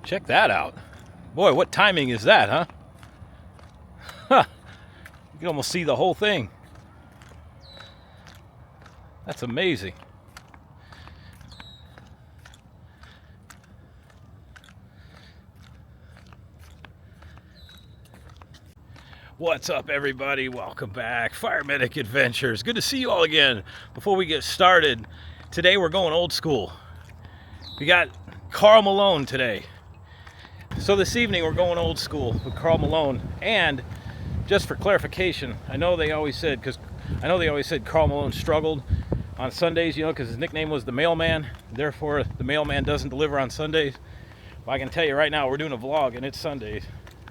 Check that out. Boy, what timing is that, huh? Huh. You can almost see the whole thing. That's amazing. What's up, everybody? Welcome back. Fire Medic Adventures. Good to see you all again. Before we get started, today we're going old school. We got Karl Malone today. So this evening we're going old school with Karl Malone. And just for clarification, I know they always said Karl Malone struggled on Sundays, you know, because his nickname was the mailman. Therefore, the mailman doesn't deliver on Sundays. Well, I can tell you right now, we're doing a vlog and it's Sundays,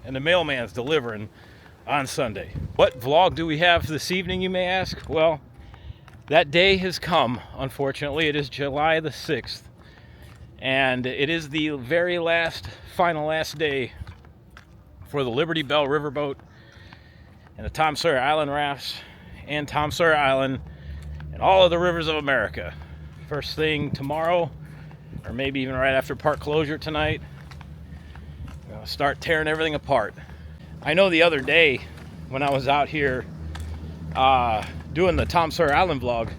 and the mailman's delivering on Sunday. What vlog do we have this evening, you may ask? Well, that day has come, unfortunately. It is July the 6th, and it is the very final last day for the Liberty Belle Riverboat and the Tom Sawyer Island rafts and Tom Sawyer Island and all of the rivers of America. First thing tomorrow, or maybe even right after park closure tonight, we're gonna start tearing everything apart. I know the other day when I was out here doing the Tom Sawyer Island vlog,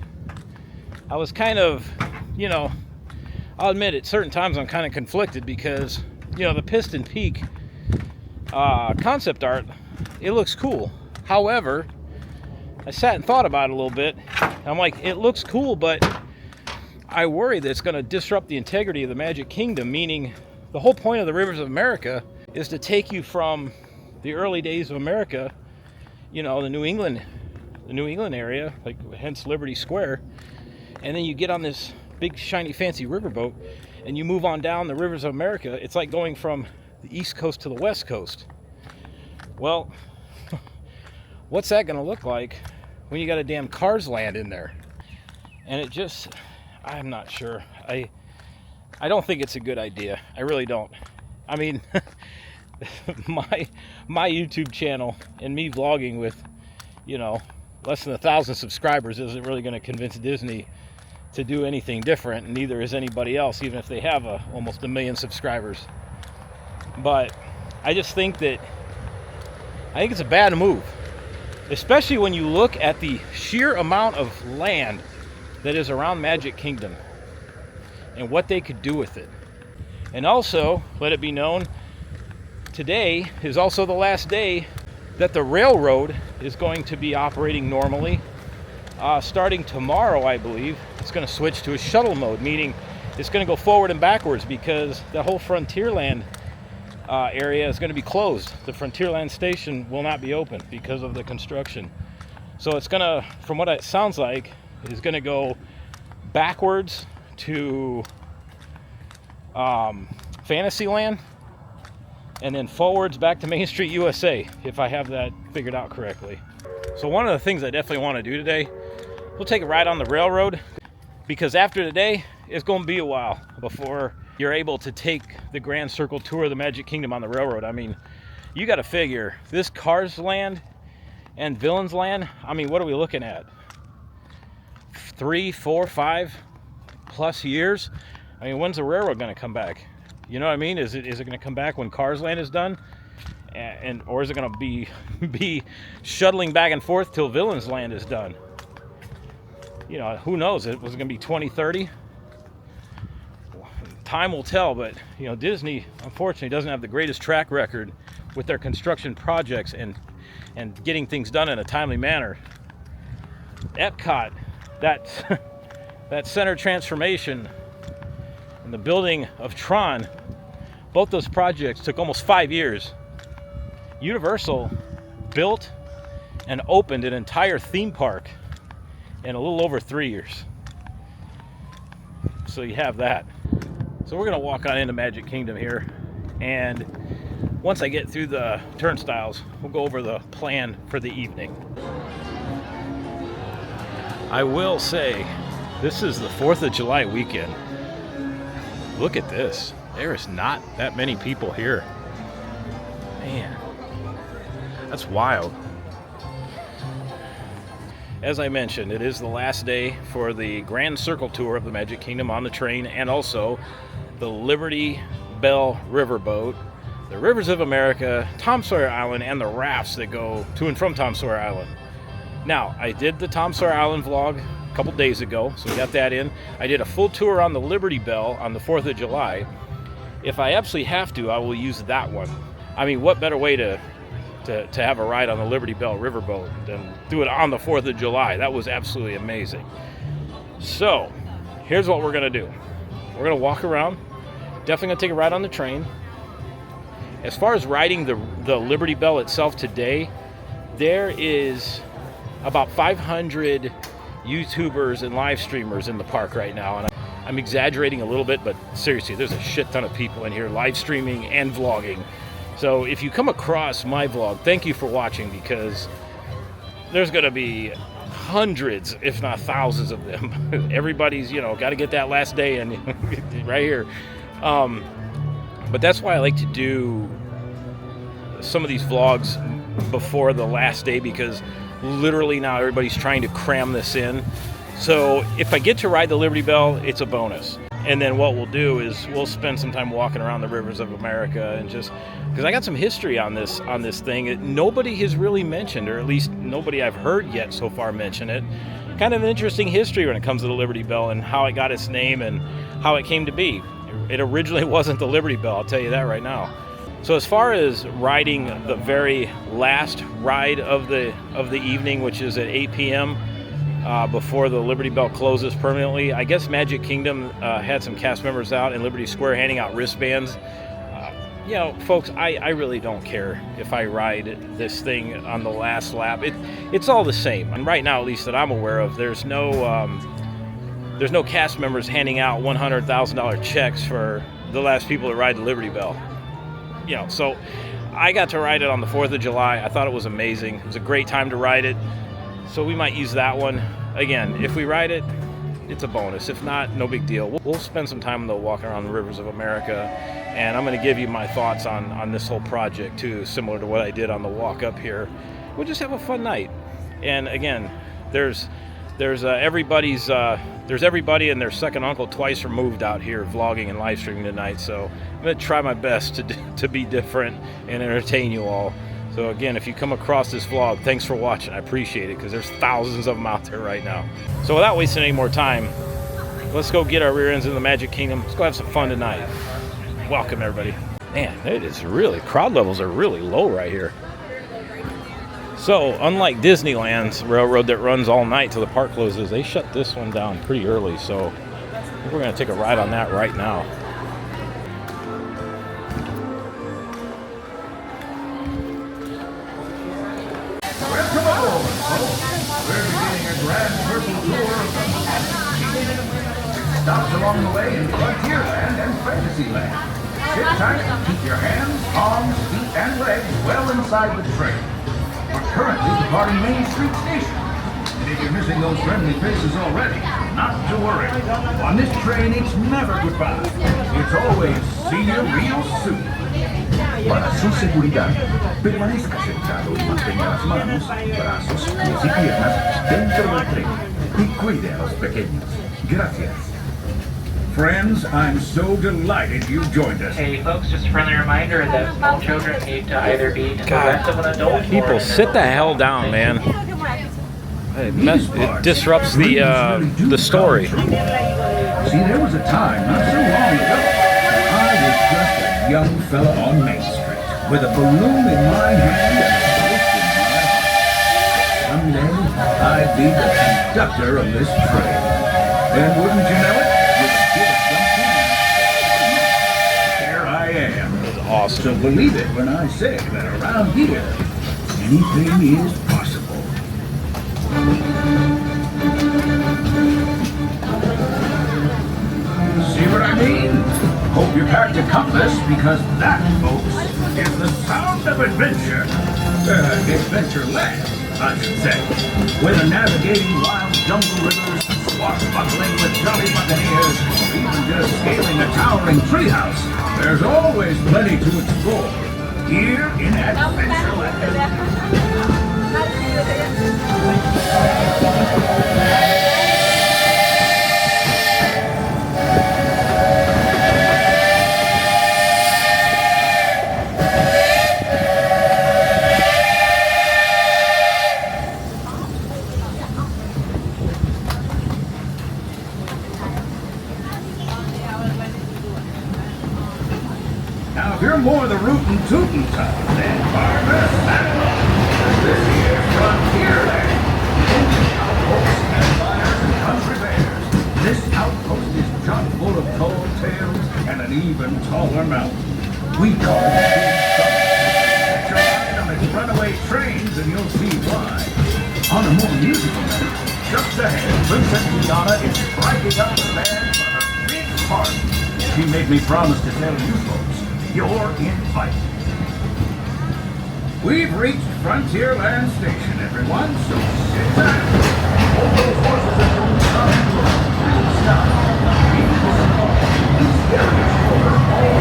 I was kind of, you know, I'll admit at certain times I'm kind of conflicted because, you know, the Piston Peak concept art, it looks cool. However, I sat and thought about it a little bit. I'm like, it looks cool, but I worry that it's going to disrupt the integrity of the Magic Kingdom, meaning the whole point of the Rivers of America is to take you from the early days of America, you know, the New England area, like hence Liberty Square, and then you get on this big shiny fancy riverboat and you move on down the rivers of America. It's like going from the East Coast to the West Coast. Well, what's that gonna look like when you got a damn Cars Land in there? And it just, I'm not sure. I don't think it's a good idea. I really don't. I mean, my YouTube channel and me vlogging with, you know, less than 1,000 subscribers isn't really going to convince Disney to do anything different, and neither is anybody else, even if they have almost 1 million subscribers. But I just think it's a bad move, especially when you look at the sheer amount of land that is around Magic Kingdom and what they could do with it. And also, let it be known, today is also the last day that the railroad is going to be operating normally. Starting tomorrow, I believe, it's going to switch to a shuttle mode, meaning it's going to go forward and backwards because the whole Frontierland area is going to be closed. The Frontierland station will not be open because of the construction. So it's going to, from what it sounds like, is going to go backwards to Fantasyland, and then forwards back to Main Street USA, if I have that figured out correctly. So one of the things I definitely want to do today, we'll take a ride on the railroad, because after today, it's going to be a while before you're able to take the Grand Circle tour of the Magic Kingdom on the railroad. I mean, you got to figure, this Cars Land and Villains Land, I mean, what are we looking at? 3, 4, 5 plus years? I mean, when's the railroad going to come back? You know what I mean? Is it going to come back when Cars Land is done, or is it going to be shuttling back and forth till Villains Land is done? You know, who knows? It was going to be 2030. Time will tell, but you know, Disney unfortunately doesn't have the greatest track record with their construction projects and getting things done in a timely manner. Epcot, that center transformation and the building of Tron, both those projects took almost 5 years. Universal built and opened an entire theme park in a little over 3 years. So you have that. So we're gonna walk on into Magic Kingdom here, and once I get through the turnstiles, we'll go over the plan for the evening. I will say, this is the 4th of July weekend. Look at this. There is not that many people here. Man, that's wild. As I mentioned, it is the last day for the Grand Circle tour of the Magic Kingdom on the train, and also the Liberty Belle Riverboat, the Rivers of America, Tom Sawyer Island, and the rafts that go to and from Tom Sawyer Island. Now, I did the Tom Sawyer Island vlog a couple days ago, so we got that in. I did a full tour on the Liberty Belle on the 4th of July. If I absolutely have to, I will use that one. I mean, what better way to have a ride on the Liberty Belle Riverboat than do it on the 4th of July? That was absolutely amazing. So, here's what we're gonna do. We're gonna walk around. Definitely gonna take a ride on the train. As far as riding the Liberty Belle itself today, there is about 500 YouTubers and live streamers in the park right now. And I'm exaggerating a little bit, but seriously, there's a shit ton of people in here live streaming and vlogging. So if you come across my vlog, thank you for watching, because there's going to be hundreds, if not thousands of them. Everybody's, got to get that last day and right here. But that's why I like to do some of these vlogs before the last day, because literally now everybody's trying to cram this in. So if I get to ride the Liberty Belle, it's a bonus. And then what we'll do is we'll spend some time walking around the Rivers of America, and just because I got some history on this thing that nobody has really mentioned, or at least nobody I've heard yet so far mention it. Kind of an interesting history when it comes to the Liberty Belle and how it got its name and how it came to be. It originally wasn't the Liberty Belle, I'll tell you that right now. So as far as riding the very last ride of the evening, which is at 8 p.m. Before the Liberty Belle closes permanently, I guess Magic Kingdom had some cast members out in Liberty Square handing out wristbands. Folks, I really don't care if I ride this thing on the last lap. It's all the same. And right now, at least that I'm aware of, there's no cast members handing out $100,000 checks for the last people to ride the Liberty Belle. So I got to ride it on the 4th of July. I thought it was amazing. It was a great time to ride it. So we might use that one. Again, if we ride it, it's a bonus. If not, no big deal. We'll spend some time though walking around the Rivers of America, and I'm going to give you my thoughts on this whole project too, similar to what I did on the walk up here. We'll just have a fun night. And again, there's everybody and their second uncle twice removed out here vlogging and live streaming tonight. So I'm going to try my best to be different and entertain you all. So again, if you come across this vlog, thanks for watching. I appreciate it, because there's thousands of them out there right now. So without wasting any more time, let's go get our rear ends in the Magic Kingdom. Let's go have some fun tonight. Welcome, everybody. Man, crowd levels are really low right here. So unlike Disneyland's railroad that runs all night till the park closes, they shut this one down pretty early. So I think we're going to take a ride on that right now. Stops along the way in Frontierland and Fantasyland. Sit tight, keep your hands, palms, feet, and legs well inside the train. We're currently departing Main Street Station. And if you're missing those friendly faces already, not to worry. On this train, it's never goodbye. It's always see you real soon. Para su seguridad, permanezca sentado y mantenga las manos, brazos, pies y piernas dentro del tren. Y cuide a los pequeños. Gracias. Friends, I'm so delighted you joined us. Hey folks, just a friendly reminder that small children need to either be to the left of an adult. People, sit the hell down, man. It disrupts the story. See, there was a time not so long ago I was just a young fella on Main Street with a balloon in my hand and a ghost in my heart. Someday I'd be the conductor of this train. And wouldn't you know it? There I am. That's awesome. So believe it when I say that around here, anything is possible. See what I mean? Hope you packed a compass, because that, folks, is the sound of adventure. Adventureland, I should say. Whether navigating wild jungle rivers, swashbuckling with jolly buccaneers, even just scaling a towering treehouse, there's always plenty to explore here in Adventureland. Now, if you're more the rootin' tootin' type, then farmers, saddle up. This here's Frontierland. Outposts and fires and country bears. This outpost is chock full of tall tales and an even taller mountain. We call it Big Sun. Get your eye on its runaway trains and you'll see why. On a more musical note, just ahead, Princess Tiana is striking up the band for her big party. She made me promise to tell you folks, you're invited. We've reached Frontierland Station, everyone, so sit tight. Hold those horses that don't stop. Please stop. Keep this car. These carriages over all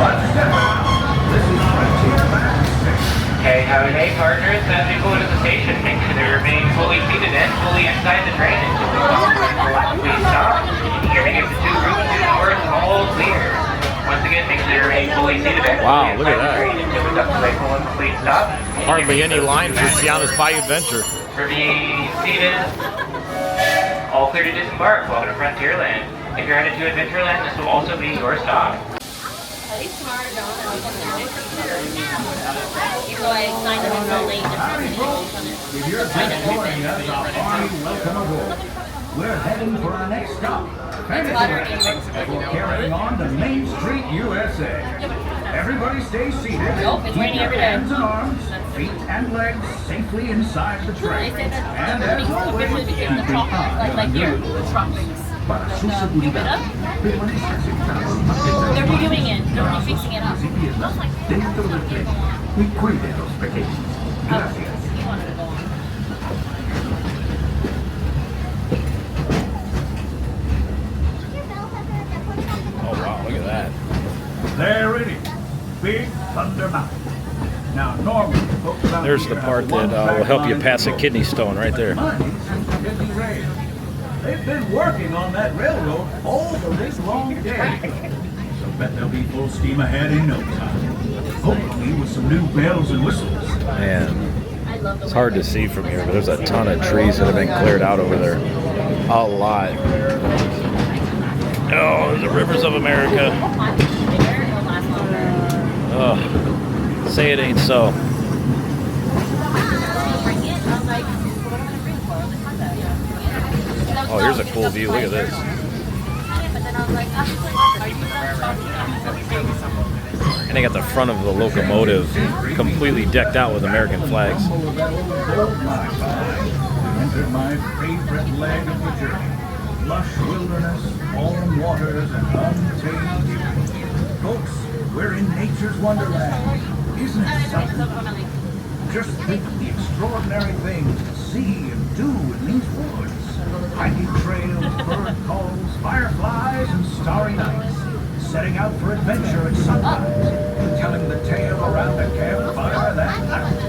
Let's step out. This is Frontierland Station. Hey, howdy, partners. As we go to the station, make sure they remain fully seated and fully inside the train until we stop. Please stop. Hearing if the two groups do doors all clear. Once again, make sure they remain fully seated and Wow, fully look at inside the that. train until we stop the right one. Please stop. Hardly any line for Tiana's Bayou Adventure. Remain seated. All clear to disembark. Welcome to Frontierland. If you're headed to Adventureland, this will also be your stop. At least tomorrow, John, and I'll come there. So I signed them in real late. Howdy, folks. If you're just joining us, a hearty welcome aboard. We're heading for our next stop, Fantasyland, before carrying on to Main Street, USA. Everybody stay seated. Nope, it's Keep raining your every day. hands and arms, feet and legs safely inside the train. They say that And as always, officially keep became the an top, eye like on here, you. the tropics. Para su Keep it seguridad, up. permanezca sentado. They're redoing it. They're fixing it up. Dentro del tren. Y cuide a los pequeños. Gracias. You wanted to go on. Oh wow, look at that. There it is. Big Thunder Mountain. Now, normally, folks out There's the here part have one that will help you tagline pass a for kidney stone right there. money since the Disney rail. They've been working on that railroad all the this long day. So bet they'll be full steam ahead in no time. Hopefully with some new bells and whistles. Man, it's hard to see from here, but there's a ton of trees that have been cleared out over there. A lot. Oh, the rivers of America. Oh, say it ain't so. Oh, here's a cool view. Look at this. And they got the front of the locomotive completely decked out with American flags. Entered my favorite leg of the journey. Lush wilderness, warm waters, and untamed beauty. Folks, we're in nature's wonderland. Isn't it something? Just think of the extraordinary things to see and do in these woods. Hiking trails, bird calls, fireflies, and starry nights. Setting out for adventure at sunrise. Telling the tale around a campfire that night.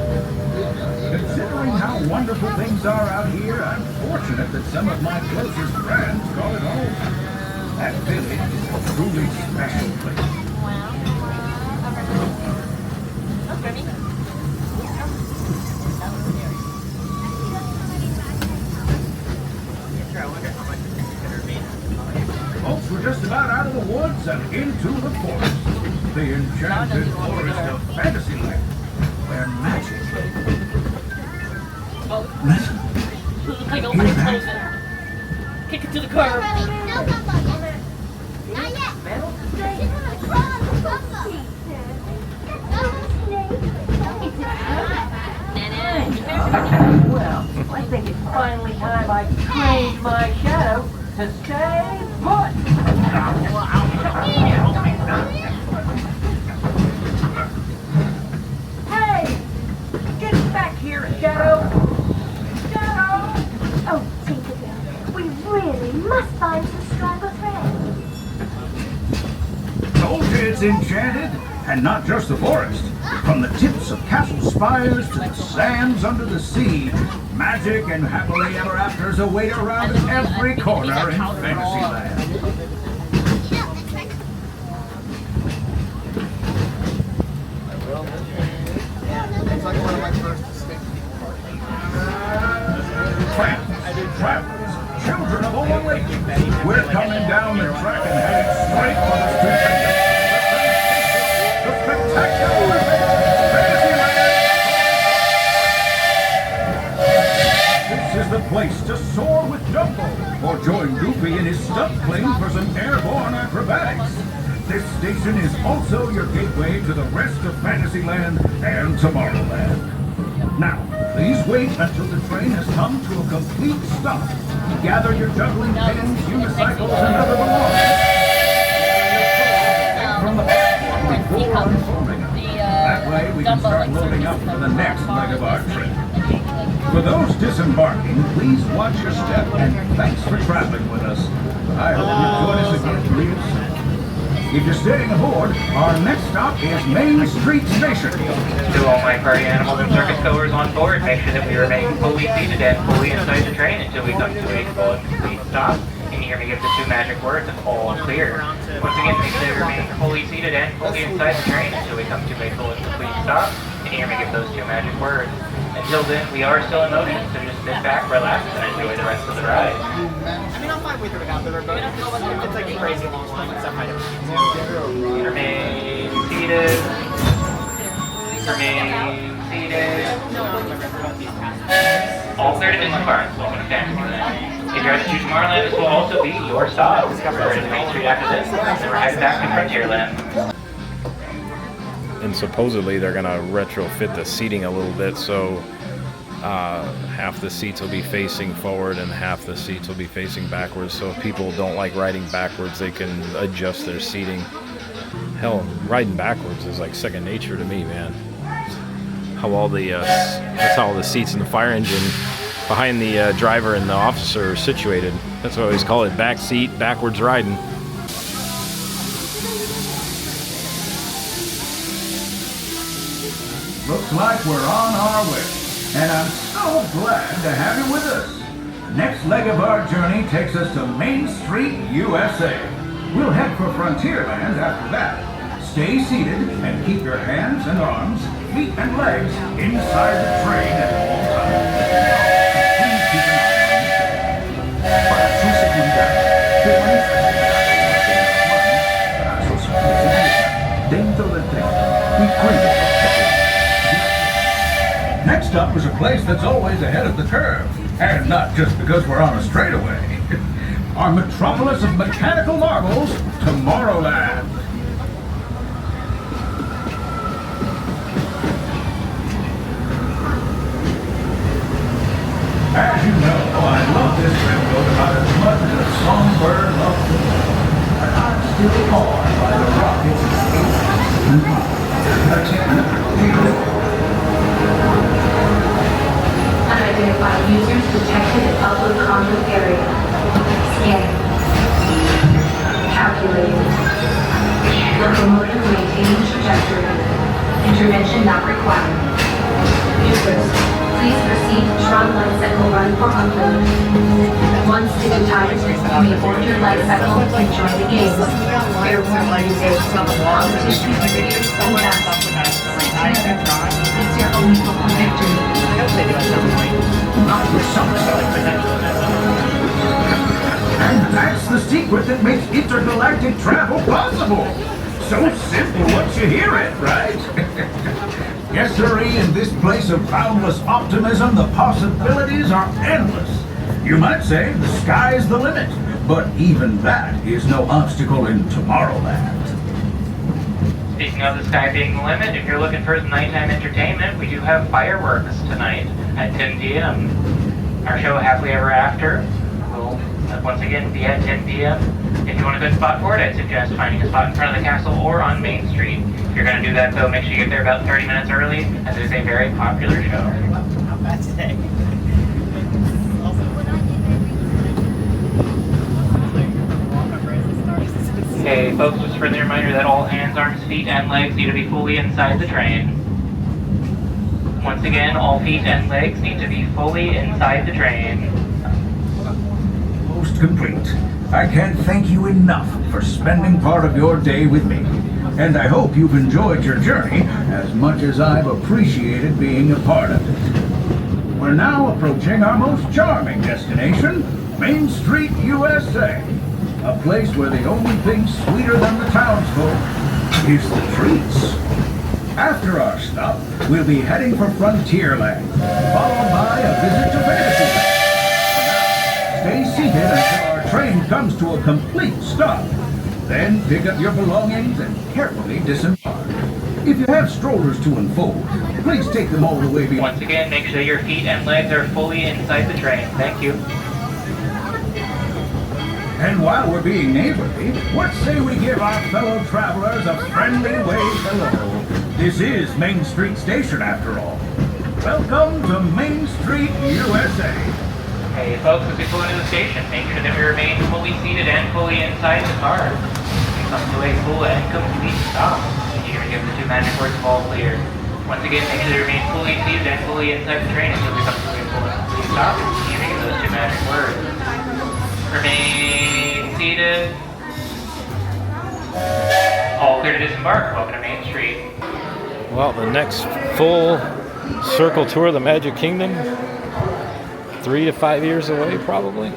Considering how wonderful things are out here, I'm fortunate that some of my closest friends call it home. That village is a truly special place. Folks, we're just about out of the woods and into the forest. The enchanted forest of Fantasyland, where magic. Listen. Like open and close it. Kick it to the curb. Well, I think it's finally time I trained my shadow to stay put. Hey! Get back here, Shadow! Shadow! Oh, Tinkerbell, we really must find some straggler thread. Told you it's enchanted, and not just the forest. From the tips of castle spires to the sands under the sea, magic and happily ever afters await around every corner in Fantasyland. Friends, travelers, children of all ages, we're coming down the track and headed straight for the the place to soar with Dumbo, or join Goofy in his stunt fling for some airborne acrobatics. This station is also your gateway to the rest of Fantasyland and Tomorrowland. Now, please wait until the train has come to a complete stop. Gather your juggling pins, unicycles, and other belongings. From the platform before unfolding them. That way we can start loading up for the next leg of our trip. For those disembarking, please watch your step and thanks for traveling with us. I hope you join us again real soon. If you're staying aboard, our next stop is Main Street Station. To all my party animals and circus goers on board, make sure that we remain fully seated and fully inside the train until we come to a full and complete stop. And you hear me give the 2 magic words of all clear. Once again, make sure you remain fully seated and fully inside the train until we come to a full and complete stop. And you hear me give those 2 magic words. Until then, we are still in motion, so just sit back, relax, and enjoy the rest of the ride. I mean, I'm fine with or without the riverboat. It's like a crazy long line and stuff. I don't need Remain seated. Remain seated. All clear to disembark. Welcome to Fantasyland. If you're headed to Tomorrowland, this will also be your stop. We're headed to Main Street after this, and we're headed back to Frontierland. And supposedly they're gonna retrofit the seating a little bit, so half the seats will be facing forward and half the seats will be facing backwards, so if people don't like riding backwards, they can adjust their seating. Hell, riding backwards is like second nature to me, man. That's how all the seats in the fire engine behind the driver and the officer are situated. That's why I always call it back seat, backwards riding. Looks like we're on our way, and I'm so glad to have you with us. Next leg of our journey takes us to Main Street, USA. We'll head for Frontierland after that. Stay seated and keep your hands and arms, feet and legs inside the train at all times. Please keep an eye on the train. Para su seguridad, permanezca sus dentro del tren y cuide. Next up is a place that's always ahead of the curve, and not just because we're on a straightaway. Our metropolis of mechanical marvels, Tomorrowland. As you know, I love this railroad about as much as a songbird loves the moon. But I'm still awed by the rocket's escape and power. Unidentified users detected in upload conduit area. Scanning. Calculating. Locomotive maintaining trajectory. Intervention not required. Users, please proceed to Tron Light Cycle run for upload. Once digitized, you may board your light cycle and join the game. Fair warning, users, competition figures and tasks. It's your only hope of victory. And that's the secret that makes intergalactic travel possible. So simple once you hear it, right? Yes, sirree, in this place of boundless optimism, the possibilities are endless. You might say the sky's the limit, but even that is no obstacle in Tomorrowland. Speaking of the sky being the limit, if you're looking for nighttime entertainment, we do have fireworks tonight at 10 p.m. Our show, Happily Ever After, will once again be at 10 p.m. If you want a good spot for it, I'd suggest finding a spot in front of the castle or on Main Street. If you're going to do that, though, make sure you get there about 30 minutes early, as it is a very popular show. Not bad today. Okay, folks, just a friendly reminder that all hands, arms, feet, and legs need to be fully inside the train. Once again, all feet and legs need to be fully inside the train. Most complete. I can't thank you enough for spending part of your day with me. And I hope you've enjoyed your journey as much as I've appreciated being a part of it. We're now approaching our most charming destination, Main Street, USA. A place where the only thing sweeter than the townsfolk is the treats. After our stop, we'll be heading for Frontierland, followed by a visit to Fantasyland. seated until our train comes to a complete stop. Then pick up your belongings and carefully disembark. If you have strollers to unfold, please take them all the way behind. Once again, make sure your feet and legs are fully inside the train. Thank you. And while we're being neighborly, what say we give our fellow travelers a friendly wave hello? This is Main Street Station after all. Welcome to Main Street, USA. Hey folks, as we pull into the station, make sure that we remain fully seated and fully inside the car. We come to a full and complete stop. You're going to give the two magic words of all clear. Once again, make sure to remain fully seated and fully inside the train until we come to a full and complete stop. You're going to give those two magic words. Remain seated. All clear to disembark. Welcome to Main Street. Well, the next full circle tour of the Magic Kingdom, 3 to 5 years away, probably.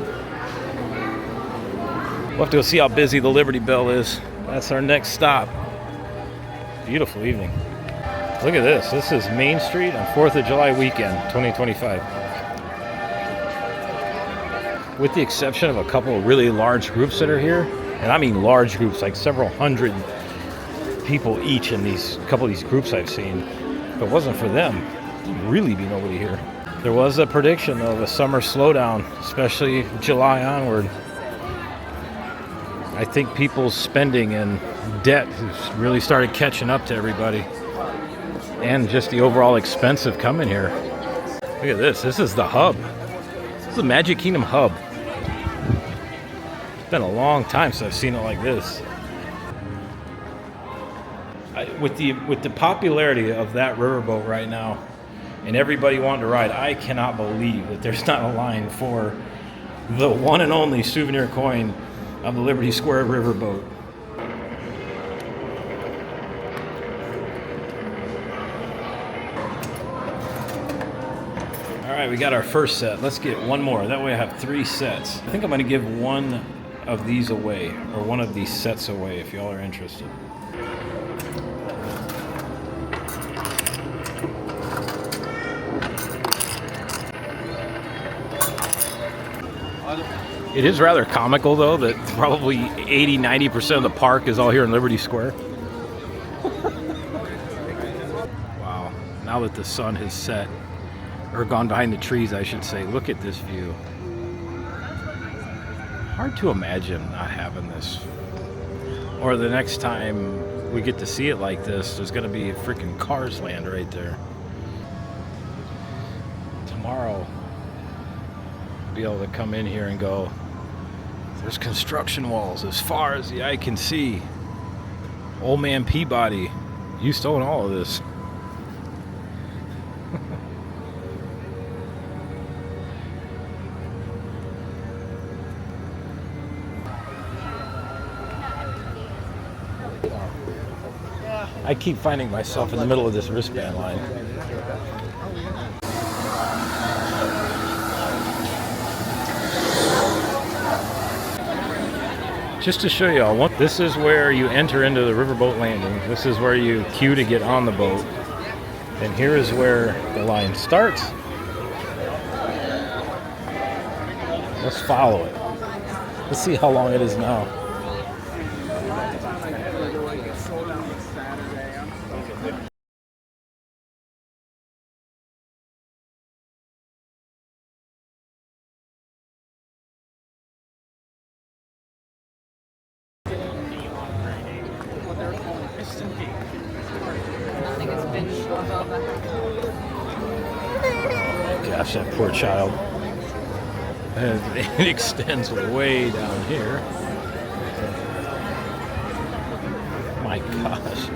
We'll have to go see how busy the Liberty Belle is. That's our next stop. Beautiful evening. Look at this. This is Main Street on 4th of July weekend, 2025. With the exception of a couple of really large groups that are here, and I mean large groups, like several hundred people each in these couple of these groups I've seen. If it wasn't for them, there'd really be nobody here. There was a prediction of a summer slowdown, especially July onward. I think people's spending and debt has really started catching up to everybody. And just the overall expense of coming here. Look at this. This is the hub. This is the Magic Kingdom hub. It's been a long time since I've seen it like this. With the popularity of that riverboat right now, and everybody wanting to ride, I cannot believe that there's not a line for the one and only souvenir coin of the Liberty Square riverboat. All right, we got our first set. Let's get one more. That way I have 3 sets. I think I'm going to give one of these away, or one of these sets away, if y'all are interested. It is rather comical, though, that probably 80-90% of the park is all here in Liberty Square. Wow. Now that the sun has set, or gone behind the trees, I should say, look at this view. Hard to imagine not having this. Or the next time we get to see it like this, there's going to be a freaking Cars Land right there. Tomorrow, I'll be able to come in here and go, there's construction walls as far as the eye can see. Old man Peabody used to own all of this. I keep finding myself in the middle of this wristband line. Just to show y'all, this is where you enter into the riverboat landing. This is where you queue to get on the boat. And here is where the line starts. Let's follow it. Let's see how long it is now. Gosh, that poor child. It extends way down here. My gosh.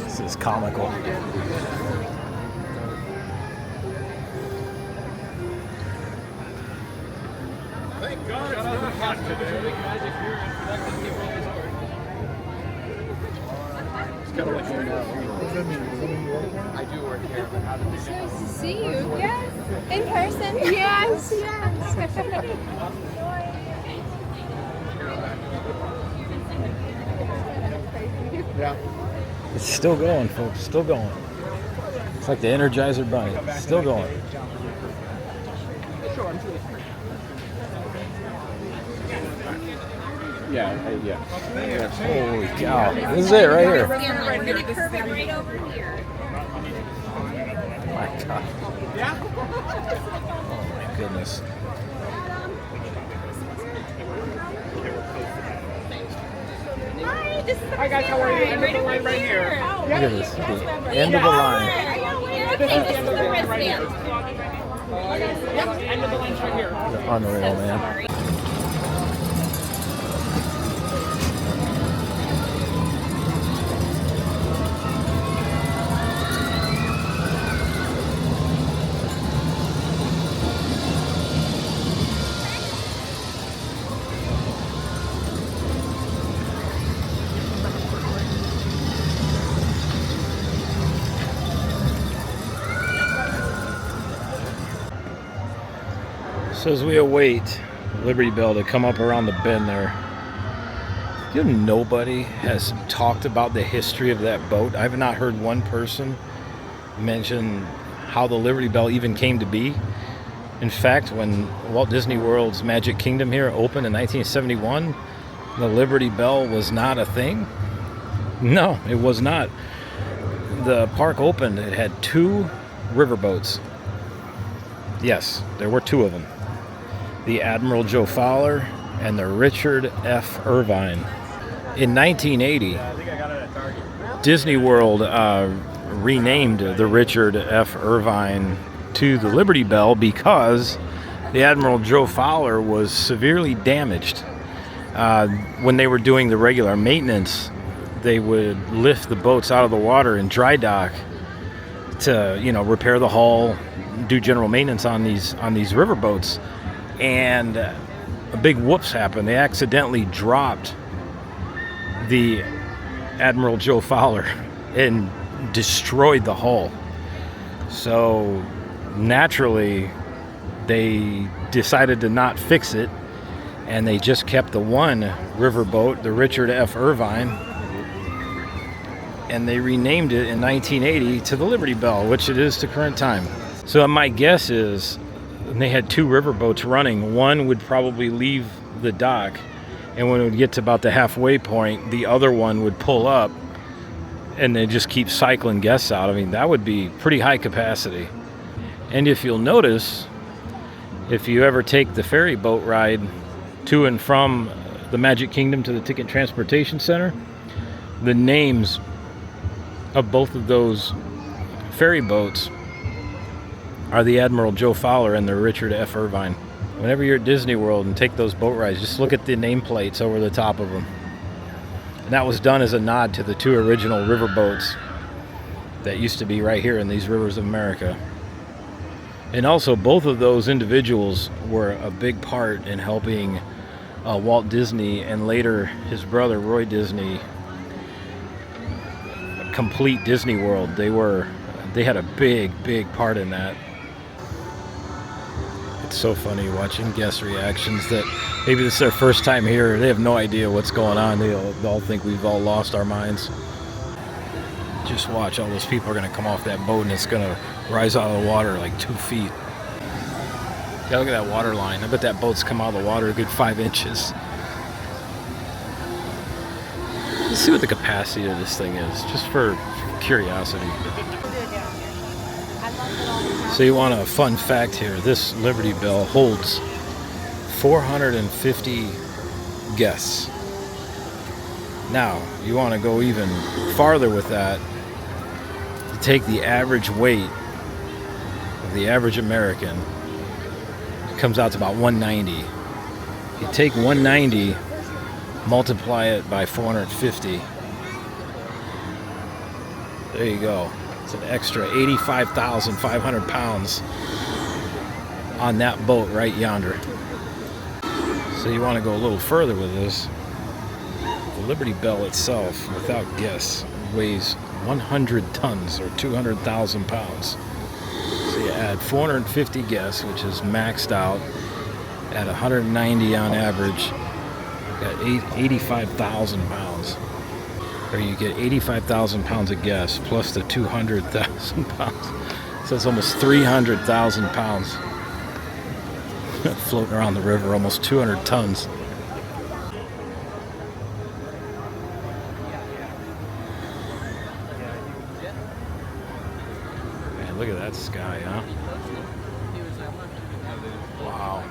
This is comical. Thank God it's not hot today. I do work here, but how did you get Nice to see you. Yes. In person? Yes, yes. Yeah. It's still going, folks. Still going. It's like the Energizer Bunny. Still going. Sure. Holy cow. This is it right here. We're gonna curve it right over here. My God. Oh my goodness. Hi, this is the Hi guys, how are you? End of the line right here. Look at this. The end of the line. Okay, this is the wristband. End of the line right here. Unreal, man. So as we await Liberty Belle to come up around the bend there, you know, nobody has talked about the history of that boat. I've not heard one person mention how the Liberty Belle even came to be. In fact, when Walt Disney World's Magic Kingdom here opened in 1971, the Liberty Belle was not a thing. No, it was not. The park opened, it had 2 riverboats. Yes, there were 2 of them. The Admiral Joe Fowler and the Richard F. Irvine. In 1980, Disney World renamed the Richard F. Irvine to the Liberty Belle because the Admiral Joe Fowler was severely damaged. When they were doing the regular maintenance, they would lift the boats out of the water in dry dock to, you know, repair the hull, do general maintenance on these riverboats. And a big whoops happened. They accidentally dropped the Admiral Joe Fowler and destroyed the hull. So naturally, they decided to not fix it, and they just kept the one riverboat, the Richard F. Irvine, and they renamed it in 1980 to the Liberty Belle, which it is to current time. So my guess is they had 2 riverboats running. One would probably leave the dock, and when it would get to about the halfway point, the other one would pull up, and they just keep cycling guests out. I mean, that would be pretty high capacity. And if you'll notice, if you ever take the ferry boat ride to and from the Magic Kingdom to the Ticket Transportation Center, the names of both of those ferry boats are the Admiral Joe Fowler and the Richard F. Irvine. Whenever you're at Disney World and take those boat rides, just look at the nameplates over the top of them. And that was done as a nod to the 2 original riverboats that used to be right here in these rivers of America. And also, both of those individuals were a big part in helping Walt Disney and later his brother Roy Disney complete Disney World. They had a big part in that. It's so funny watching guest reactions that maybe this is their first time here. They have no idea what's going on. They all think we've all lost our minds. Just watch, all those people are going to come off that boat and it's going to rise out of the water like 2 feet. Yeah, look at that water line. I bet that boat's come out of the water a good 5 inches. Let's see what the capacity of this thing is, just for curiosity. So you want a fun fact here. This Liberty Belle holds 450 guests. Now, you want to go even farther with that. You take the average weight of the average American. It comes out to about 190. You take 190, multiply it by 450. There you go. It's an extra 85,500 pounds on that boat right yonder. So you want to go a little further with this. The Liberty Belle itself, without guests, weighs 100 tons or 200,000 pounds. So you add 450 guests, which is maxed out at 190 on average, at 85,000 pounds. Or you get 85,000 pounds of guests plus the 200,000 pounds. So it's almost 300,000 pounds. floating around the river, almost 200 tons. Man, look at that sky, huh? Wow.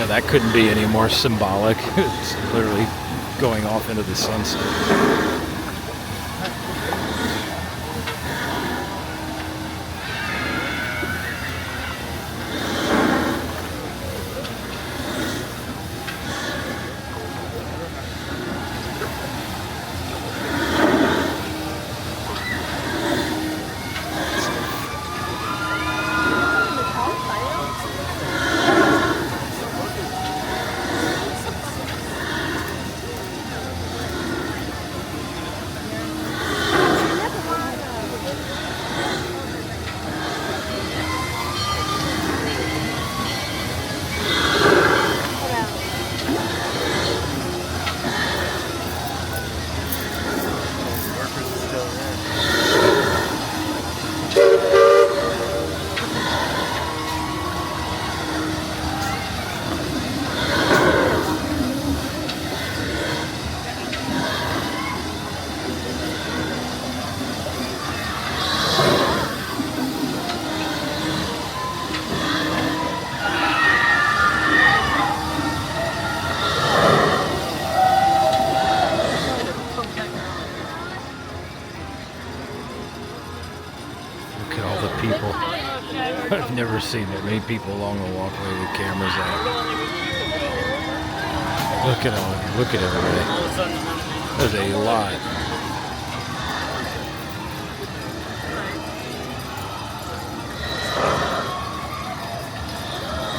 That couldn't be any more symbolic. It's literally going off into the sunset. People. I've never seen that many people along the walkway with cameras out. Look at everybody. There's a lot.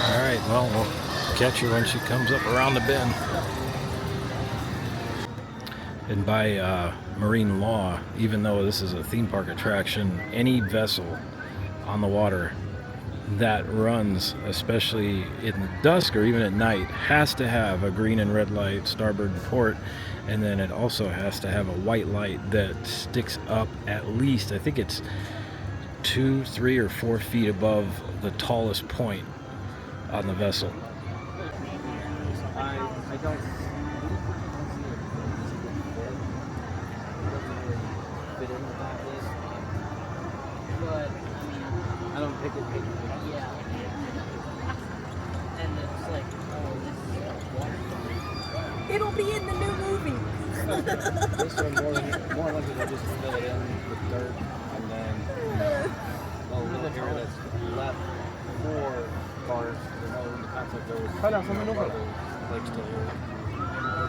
All right, well, we'll catch her when she comes up around the bend. And by marine law, even though this is a theme park attraction, any vessel on the water that runs, especially in the dusk or even at night, has to have a green and red light, starboard and port, and then it also has to have a white light that sticks up at least, I think it's 2, 3, or 4 feet above the tallest point on the vessel. I don't fit in with that list, but I don't pick it. Yeah. And it's like, oh, this is water. It'll be in the new movie. This one more likely to just fill it in with dirt, and then a little area that's left for cars. You know, the concept goes lakes to here.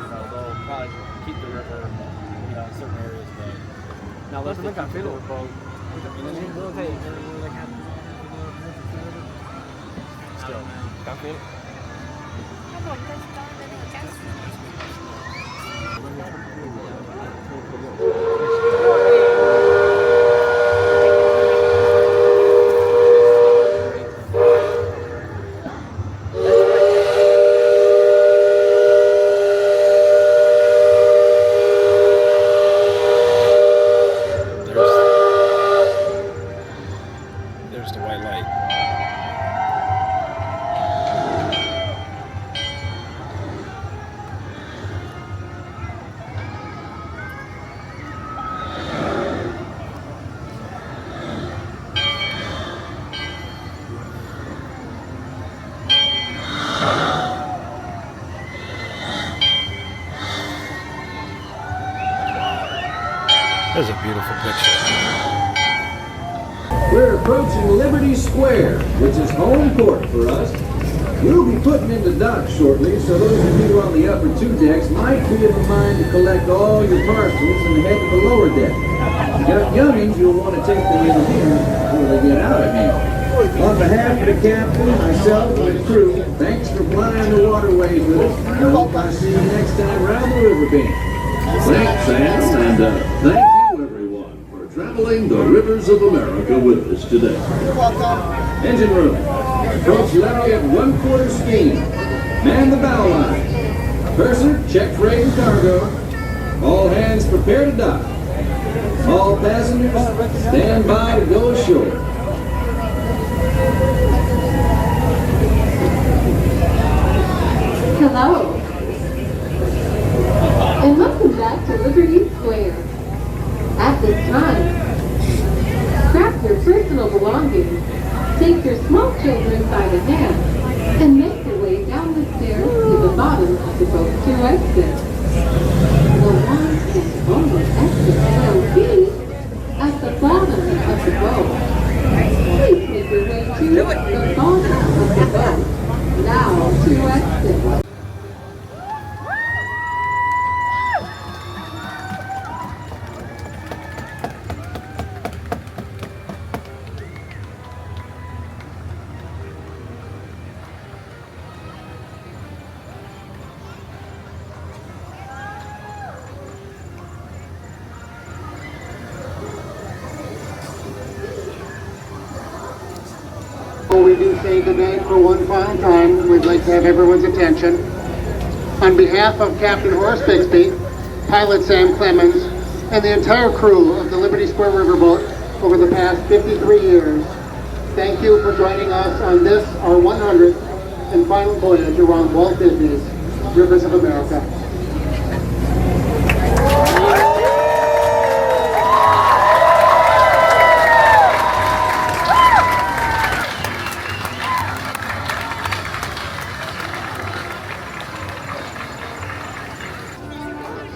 They'll probably keep the river, in certain areas, but now let's look at the boat. Still, can't feel it. There's the white light. That's a beautiful picture. We're approaching Liberty Square, which is home court for us. We'll be putting into dock shortly, so those of you on the upper 2 decks might be of a mind to collect all your parcels and head to the lower deck. Youngins, you'll want to take them in here before they get out of here. On behalf of the captain, myself, and the crew, thanks for flying the waterways with us. I hope I see you next time around the riverbank. Thanks, Sam, and thank you, everyone, for traveling the rivers of America with us today. Engine room, approach levee at 1/4 steam. Man the bow line. Purser, check freight and cargo. All hands prepare to dock. All passengers, stand by to go ashore. Hello. And welcome back to Liberty Square. At this time, grab your personal belongings, take your small children by the hand, and make your way down the stairs to the bottom of the boat's 2 exits. The one and only exit will be at the bottom of the boat. Please make your way to the bottom of the boat. Now 2 exits. Before we do say goodnight for one final time, we'd like to have everyone's attention. On behalf of Captain Horace Bixby, Pilot Sam Clemens, and the entire crew of the Liberty Square Riverboat over the past 53 years, thank you for joining us on this, our 100th and final voyage around Walt Disney's Rivers of America.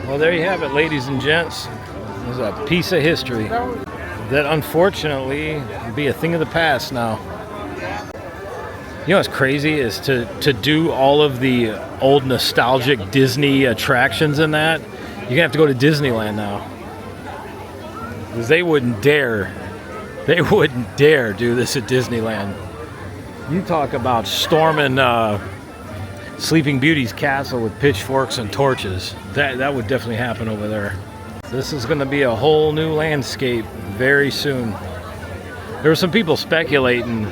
Well, there you have it, ladies and gents. There's a piece of history that unfortunately will be a thing of the past now. You know what's crazy is to do all of the old nostalgic Disney attractions and that, you're gonna have to go to Disneyland now. Because they wouldn't dare do this at Disneyland. You talk about storming Sleeping Beauty's castle with pitchforks and torches. That would definitely happen over there. This is going to be a whole new landscape very soon. There were some people speculating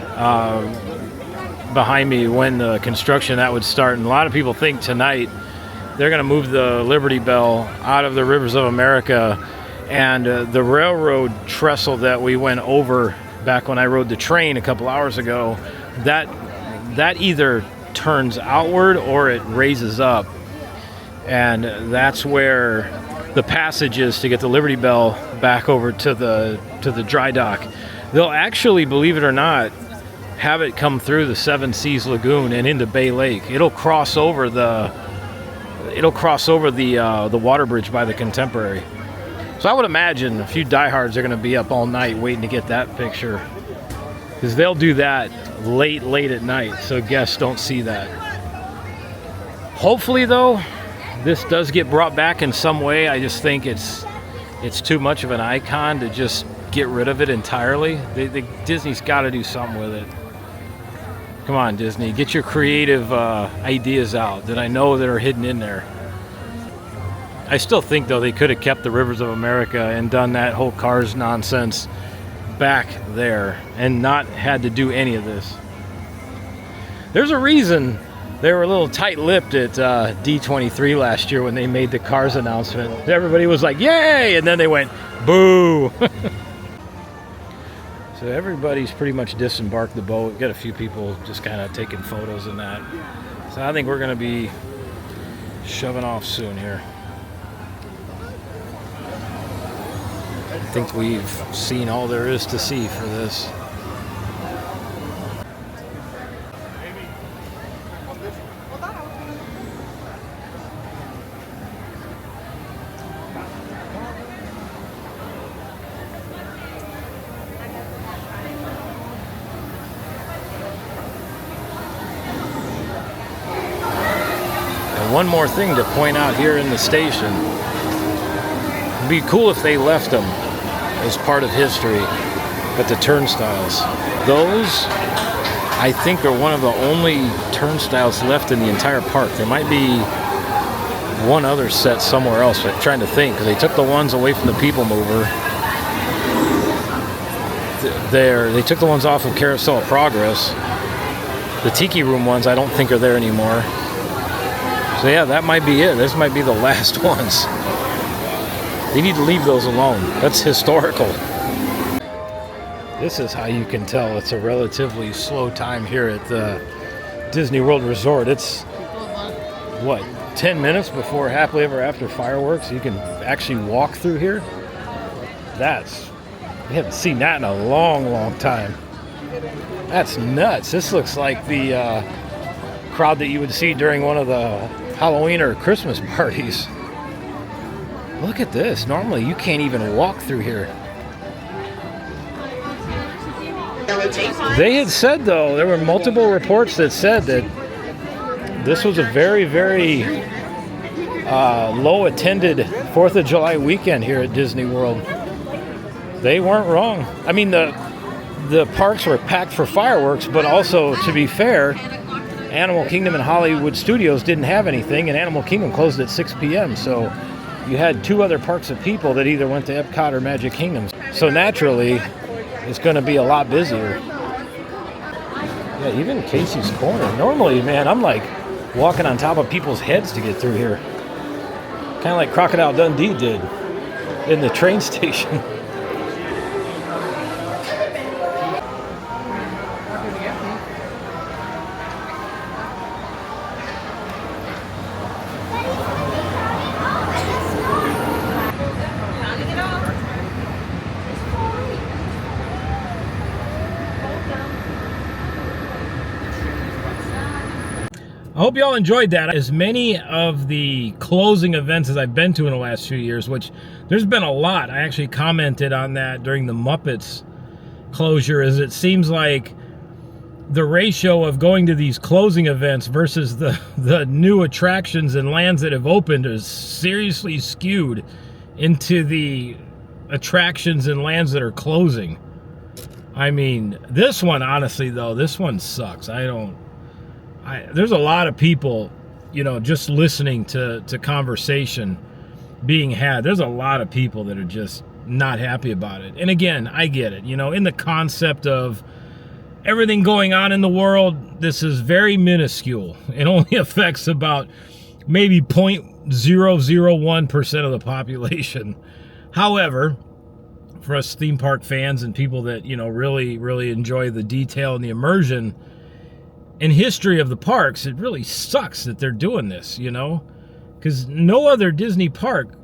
behind me when the construction that would start, and a lot of people think tonight they're going to move the Liberty Belle out of the Rivers of America, and the railroad trestle that we went over back when I rode the train a couple hours ago, that either turns outward or it raises up, and that's where the passage is to get the Liberty Belle back over to the dry dock. They'll actually, believe it or not, have it come through the Seven Seas Lagoon and into Bay Lake. It'll cross over the water bridge by the Contemporary. So I would imagine a few diehards are going to be up all night waiting to get that picture, because they'll do that late at night, so guests don't see that. Hopefully, though, this does get brought back in some way. I just think it's too much of an icon to just get rid of it entirely. Disney's got to do something with it. Come on, Disney, get your creative ideas out that I know that are hidden in there. I still think, though, they could have kept the Rivers of America and done that whole Cars nonsense back there and not had to do any of this. There's a reason they were a little tight-lipped at D23 last year when they made the Cars announcement. Everybody was like, yay! And then they went, boo! So everybody's pretty much disembarked the boat. We've got a few people just kind of taking photos and that. So I think we're going to be shoving off soon here. I think we've seen all there is to see for this. One more thing to point out here in the station. It'd be cool if they left them as part of history, but the turnstiles. Those, I think, are one of the only turnstiles left in the entire park. There might be one other set somewhere else, but I'm trying to think, because they took the ones away from the People Mover. They took the ones off of Carousel of Progress. The Tiki Room ones I don't think are there anymore. So yeah, that might be it. This might be the last ones. They need to leave those alone. That's historical. This is how you can tell it's a relatively slow time here at the Disney World Resort. It's, what, 10 minutes before Happily Ever After fireworks? You can actually walk through here? We haven't seen that in a long time. That's nuts. This looks like the crowd that you would see during one of the Halloween or Christmas parties. Look at this. Normally you can't even walk through here. They had said, though, there were multiple reports that said that this was a very low attended 4th of July weekend here at Disney World. They weren't wrong. I mean, the parks were packed for fireworks, but also, to be fair, Animal Kingdom and Hollywood Studios didn't have anything, and Animal Kingdom closed at 6 p.m., so you had two other parks of people that either went to Epcot or Magic Kingdom. So naturally, it's going to be a lot busier. Yeah, even Casey's Corner. Normally, man, I'm like walking on top of people's heads to get through here. Kind of like Crocodile Dundee did in the train station. I hope y'all enjoyed that. As many of the closing events as I've been to in the last few years, which there's been a lot. I actually commented on that during the Muppets closure, as it seems like the ratio of going to these closing events versus the new attractions and lands that have opened is seriously skewed into the attractions and lands that are closing. I mean, this one, honestly, though, this one sucks. There's a lot of people, you know, just listening to conversation being had. There's a lot of people that are just not happy about it. And again, I get it. You know, in the concept of everything going on in the world, this is very minuscule. It only affects about maybe 0.001% of the population. However, for us theme park fans and people that, you know, really, really enjoy the detail and the immersion and history of the parks, it really sucks that they're doing this, you know, because no other Disney park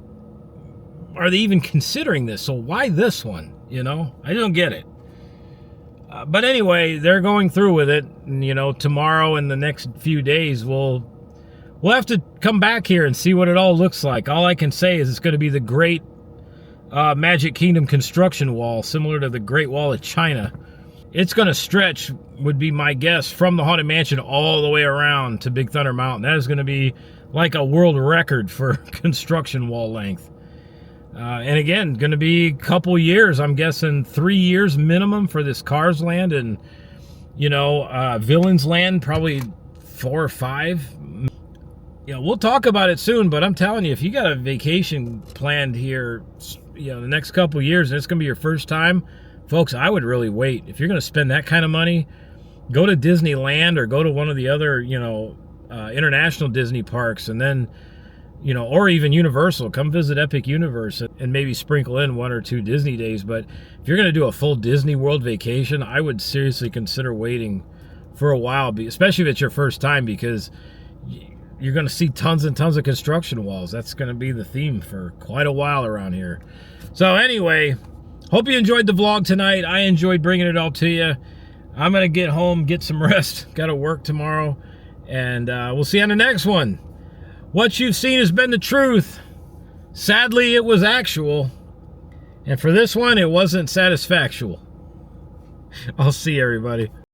are they even considering this. So why this one? You know, I don't get it. But anyway, they're going through with it. And, you know, tomorrow and the next few days, we'll have to come back here and see what it all looks like. All I can say is it's going to be the great Magic Kingdom construction wall, similar to the Great Wall of China. It's going to stretch, would be my guess, from the Haunted Mansion all the way around to Big Thunder Mountain. That is going to be like a world record for construction wall length. And again, going to be a couple years, I'm guessing 3 years minimum for this Cars Land, and, you know, Villains Land, probably 4 or 5. Yeah, we'll talk about it soon, but I'm telling you, if you got a vacation planned here, you know, the next couple years, and it's going to be your first time, folks, I would really wait. If you're going to spend that kind of money, go to Disneyland or go to one of the other, you know, international Disney parks, and then, you know, or even Universal. Come visit Epic Universe and maybe sprinkle in 1 or 2 Disney days. But if you're going to do a full Disney World vacation, I would seriously consider waiting for a while, especially if it's your first time, because you're going to see tons and tons of construction walls. That's going to be the theme for quite a while around here. So anyway, hope you enjoyed the vlog tonight. I enjoyed bringing it all to you. I'm going to get home, get some rest. Got to work tomorrow. And we'll see you on the next one. What you've seen has been the truth. Sadly, it was actual. And for this one, it wasn't satisfactual. I'll see everybody.